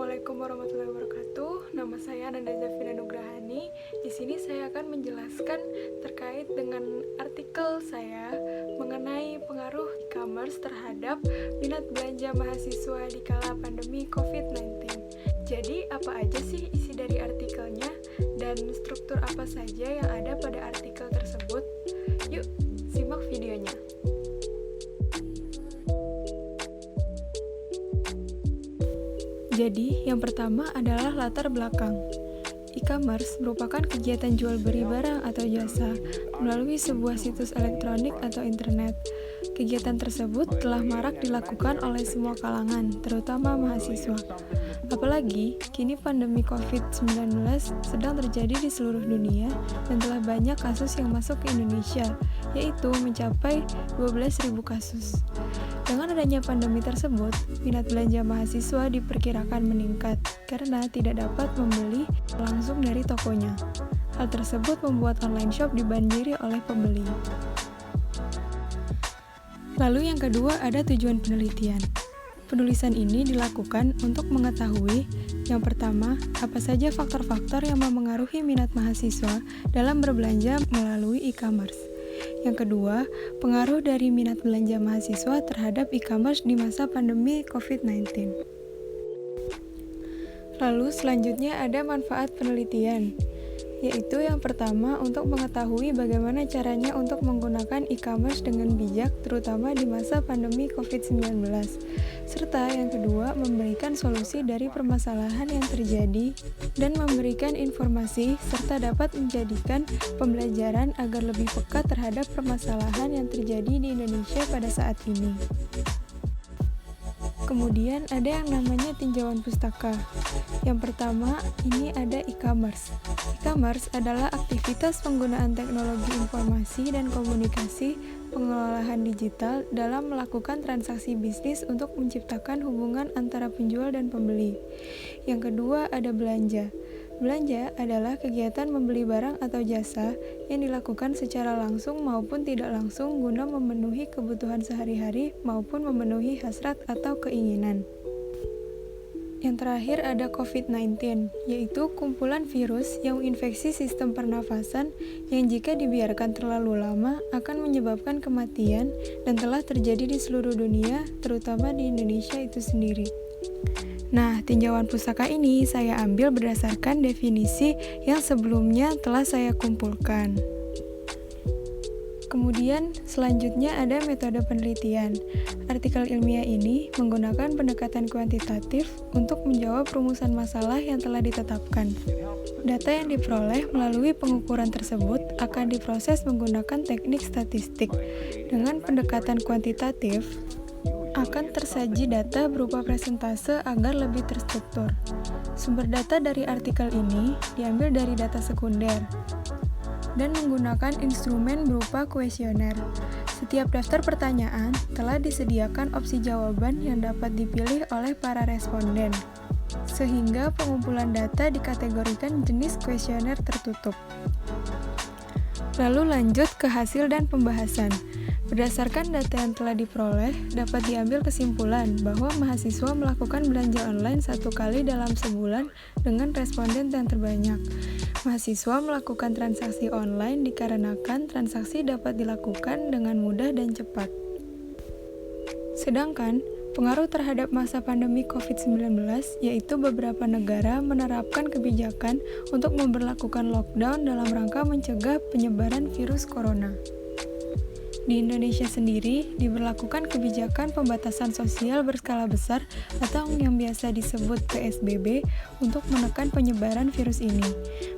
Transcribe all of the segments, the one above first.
Assalamualaikum warahmatullahi wabarakatuh. Nama saya Nanda Zafina Nugrahani. Di sini saya akan menjelaskan terkait dengan artikel saya mengenai pengaruh e-commerce terhadap minat belanja mahasiswa di kala pandemi COVID-19. Jadi, apa aja sih isi dari artikelnya dan struktur apa saja yang ada pada artikel tersebut? Yuk, simak videonya. Jadi, yang pertama adalah latar belakang. E-commerce merupakan kegiatan jual beli barang atau jasa melalui sebuah situs elektronik atau internet. Kegiatan tersebut telah marak dilakukan oleh semua kalangan, terutama mahasiswa. Apalagi, kini pandemi COVID-19 sedang terjadi di seluruh dunia dan telah banyak kasus yang masuk ke Indonesia, yaitu mencapai 12.000 kasus. Dengan adanya pandemi tersebut, minat belanja mahasiswa diperkirakan meningkat karena tidak dapat membeli langsung dari tokonya. Hal tersebut membuat online shop dibanjiri oleh pembeli. Lalu yang kedua ada tujuan penelitian. Penulisan ini dilakukan untuk mengetahui yang pertama, apa saja faktor-faktor yang memengaruhi minat mahasiswa dalam berbelanja melalui e-commerce. Yang kedua, pengaruh dari minat belanja mahasiswa terhadap e-commerce di masa pandemi COVID-19. Lalu selanjutnya ada manfaat penelitian, yaitu yang pertama untuk mengetahui bagaimana caranya untuk menggunakan e-commerce dengan bijak terutama di masa pandemi COVID-19. Serta yang kedua, memberikan solusi dari permasalahan yang terjadi dan memberikan informasi serta dapat menjadikan pembelajaran agar lebih peka terhadap permasalahan yang terjadi di Indonesia pada saat ini. Kemudian ada yang namanya tinjauan pustaka. Yang pertama, ini ada e-commerce. E-commerce adalah aktivitas penggunaan teknologi informasi dan komunikasi pengelolaan digital dalam melakukan transaksi bisnis untuk menciptakan hubungan antara penjual dan pembeli. Yang kedua, ada belanja. Belanja adalah kegiatan membeli barang atau jasa yang dilakukan secara langsung maupun tidak langsung guna memenuhi kebutuhan sehari-hari maupun memenuhi hasrat atau keinginan. Yang terakhir ada COVID-19, yaitu kumpulan virus yang menginfeksi sistem pernafasan yang jika dibiarkan terlalu lama akan menyebabkan kematian dan telah terjadi di seluruh dunia, terutama di Indonesia itu sendiri. Nah, tinjauan pustaka ini saya ambil berdasarkan definisi yang sebelumnya telah saya kumpulkan. Kemudian, selanjutnya ada metode penelitian. Artikel ilmiah ini menggunakan pendekatan kuantitatif untuk menjawab rumusan masalah yang telah ditetapkan. Data yang diperoleh melalui pengukuran tersebut akan diproses menggunakan teknik statistik. Dengan pendekatan kuantitatif, akan tersaji data berupa presentase agar lebih terstruktur. Sumber data dari artikel ini diambil dari data sekunder dan menggunakan instrumen berupa kuesioner. Setiap daftar pertanyaan telah disediakan opsi jawaban yang dapat dipilih oleh para responden, sehingga pengumpulan data dikategorikan jenis kuesioner tertutup. Lalu lanjut ke hasil dan pembahasan. Berdasarkan data yang telah diperoleh, dapat diambil kesimpulan bahwa mahasiswa melakukan belanja online 1 kali dalam sebulan dengan responden yang terbanyak. Mahasiswa melakukan transaksi online dikarenakan transaksi dapat dilakukan dengan mudah dan cepat. Sedangkan, pengaruh terhadap masa pandemi COVID-19, yaitu beberapa negara menerapkan kebijakan untuk memberlakukan lockdown dalam rangka mencegah penyebaran virus corona. Di Indonesia sendiri, diberlakukan kebijakan pembatasan sosial berskala besar atau yang biasa disebut PSBB untuk menekan penyebaran virus ini.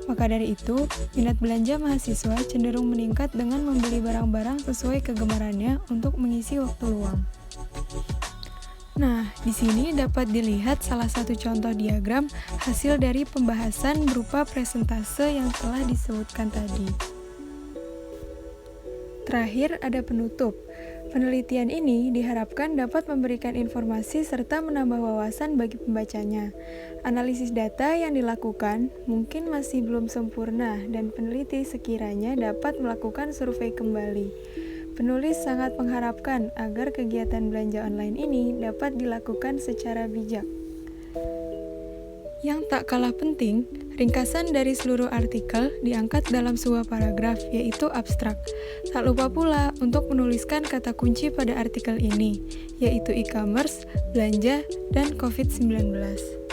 Maka dari itu, minat belanja mahasiswa cenderung meningkat dengan membeli barang-barang sesuai kegemarannya untuk mengisi waktu luang. Nah, di sini dapat dilihat salah satu contoh diagram hasil dari pembahasan berupa presentase yang telah disebutkan tadi. Terakhir, ada penutup. Penelitian ini diharapkan dapat memberikan informasi serta menambah wawasan bagi pembacanya. Analisis data yang dilakukan mungkin masih belum sempurna dan peneliti sekiranya dapat melakukan survei kembali. Penulis sangat mengharapkan agar kegiatan belanja online ini dapat dilakukan secara bijak. Yang tak kalah penting, ringkasan dari seluruh artikel diangkat dalam sebuah paragraf, yaitu abstrak. Tak lupa pula untuk menuliskan kata kunci pada artikel ini, yaitu e-commerce, belanja, dan COVID-19.